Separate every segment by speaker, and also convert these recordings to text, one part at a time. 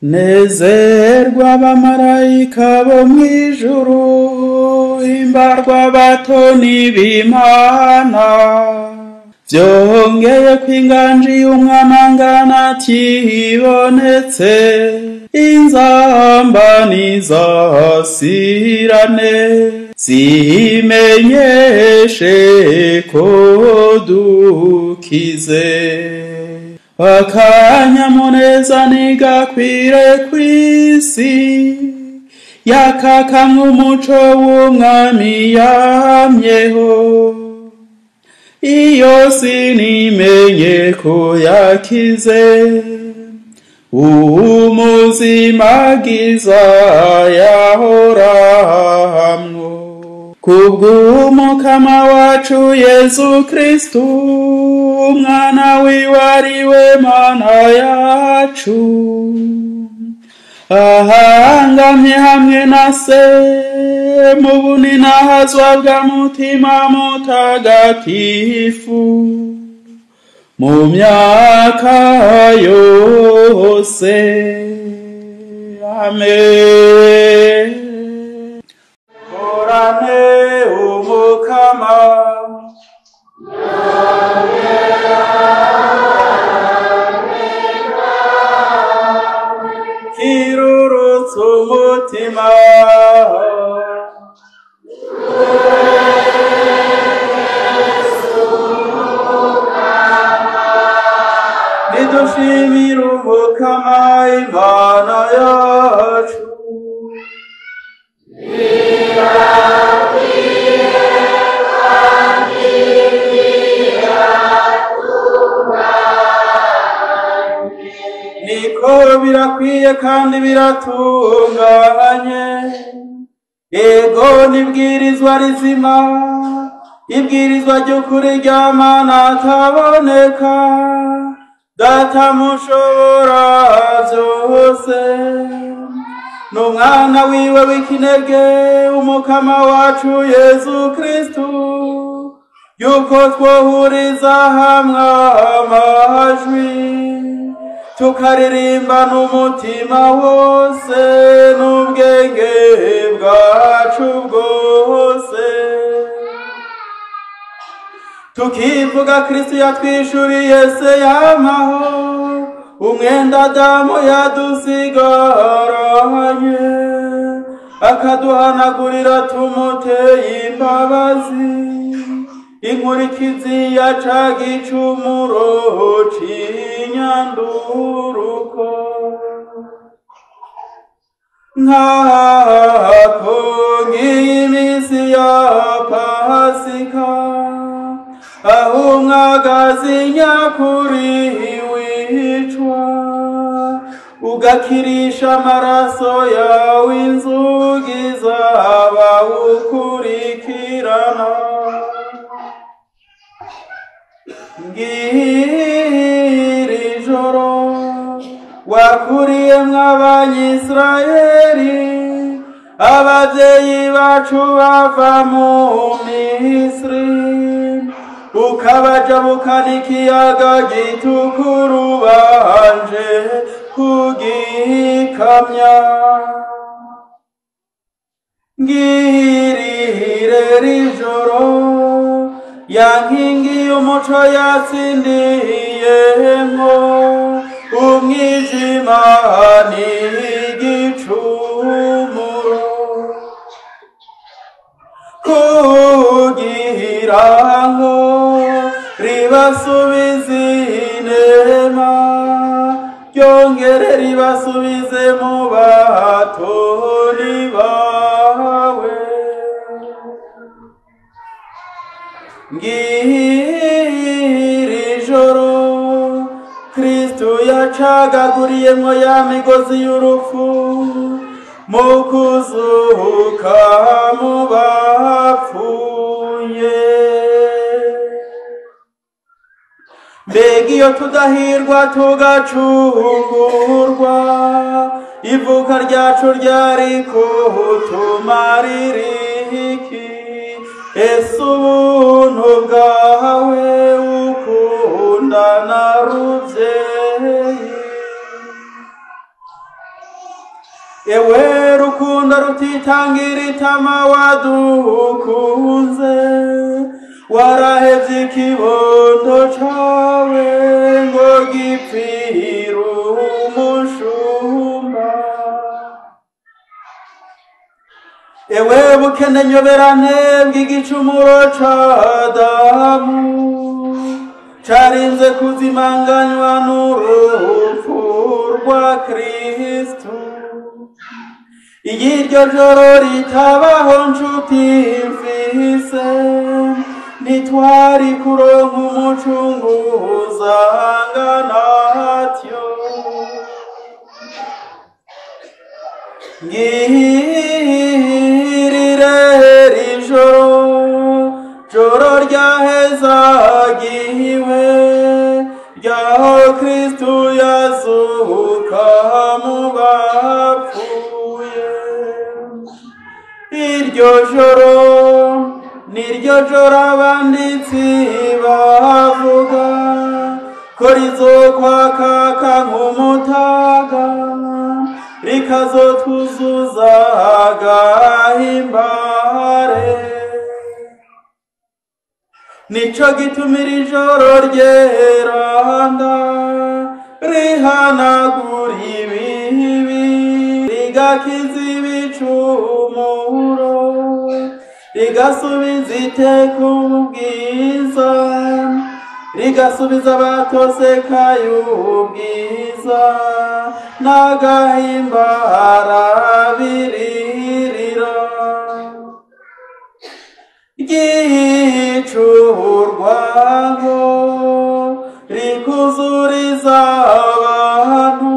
Speaker 1: nezerwa abamarayika bo mw'ijuru, himbarwa abatoni b'Imana, vyongeye ko inganji y'umwana angana atibonetse, inzamba nizasirane zimenyeshe ko dukize, akanyamuneza nigakwire kw'isi, yakakamwe umuco w'umwami yamyeho, iyo sinimenye ko yakize, umuzimagiza yahoramwo, kubw'umukama wacu Yezu Kristu, umwana wiwe ariwe Mana yacu, ahangamye hamwe na se mu buninahazwa bwa mutima mutagatifu, mu myaka yose. Amen. Horane umukama, kirurutse umutima, nidushimire umukama Imana yacu. Niko birakwiye kandi biratunganye, ego nibwirizwa rizima, ibwirizwa ry'ukuri rya Mana ataboneka, Data mushobora vyose, n'umwana wiwe w'ikinege, umukama wacu Yezu Kristu, yuko twohuriza hamwe amajwi, tukaririmba n'umutima wose n'ubwenge bwacu bwose, tukivuga Kristu yatwishuriye se yamaho, umwenda Adamu yadusigaranye, akaduhanagurira tumuteye imbabazi, inkurikizi ya ca gicumuro c'inyanduruko, nkako nk'imisi ya Pasika, aho umwagazi nyakuri wicwa, ugakirisha amaraso yawe inzugi z'abawukurikirana. Ngiri joro wakuriyemwo Abanyisirayeli, abavyeyi bacu bava mu Misiri, ukabajabukana ikiyaga gitukura ubanje kugikamya. Ngirire rijoro ya nkingi y'umuco yatsindiyemwo umwijima n'igicumuro, kugira ngo ribasubize inema, ryongere ribasubize mu batoni bawe. Ngiri joro Kristu yacagaguriyemwo ya migozi y'urupfu, mu kuzuka mu bapfuye. Mbega iyo tudahirwa tugacungurwa, ivuka ryacu ryari kutumarira iki? Ese ubuntu bwawe ukundana ruvyeyi, ewe rukundo rutitangira itama wadukunze warahevye ikibondo cawe ngo gipfire umushumba ewe bukene nyoberane bw'igicumuro c'Adamu carinze kuzimanganywa n'urupfu rwa Kristo iyiryo joro ritabaho nshuti mfise ntitwari kuronka umucunguza angana atyo ngirire joro ryahezagiwe ryaho Kristu yazuka mu bapfuye iryo joro niryo joro abanditsi bavuga ko rizokwakaka nk'umutaga rikazotwuzuza agahimbare nico gitumira ijoro ryeranda rihanagura ibibi rigakiza ibicumuro rigasubiza iteka ubwiza rigasubiza abatosekaye ubwiza n'agahimbara biririra ryicurwango rikuzuriza abantu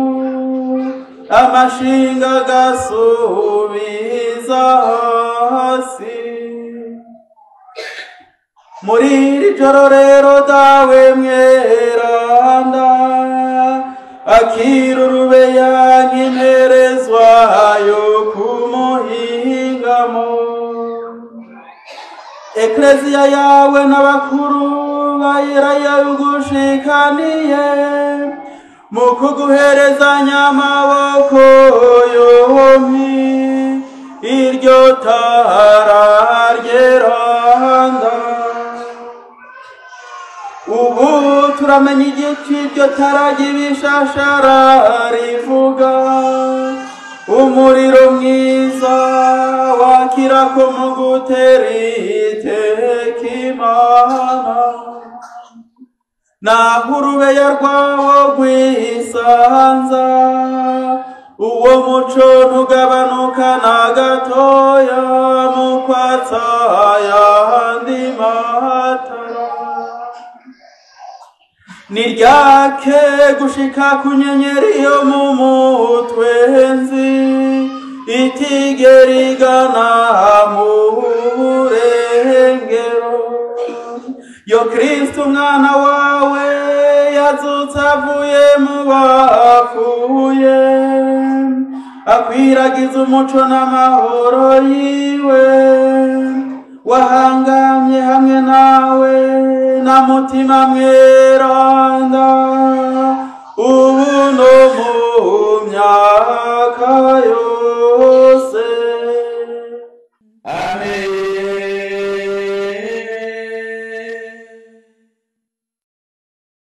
Speaker 1: amashinga agasubiza hasi muri iri joro rero dawe mweranda akira urubeya nk'imperezwa yo kumuhingamo ekleziya yawe n'abakuru bayirayagushikaniye mu kuguherezanya amaboko yompi iryo tara ryeranda ubu turamenya igice iryo tara ry'ibishashara rivuga umuriro mwiza wakirako mu gutera iteka Imana naho urubeya rwawo rwisanza uwo muco ntugabanuka na gatoya mu kwatsa ayandi matara niryake gushika ku nyenyeri yo mu mutwenzi itigera igana mu burengero yo Kristo umwana wawe yazutse avuye mu bapfuye akwiragiza umuco n'amahoro yiwe wahangamye hamwe nawe na mutima mweranda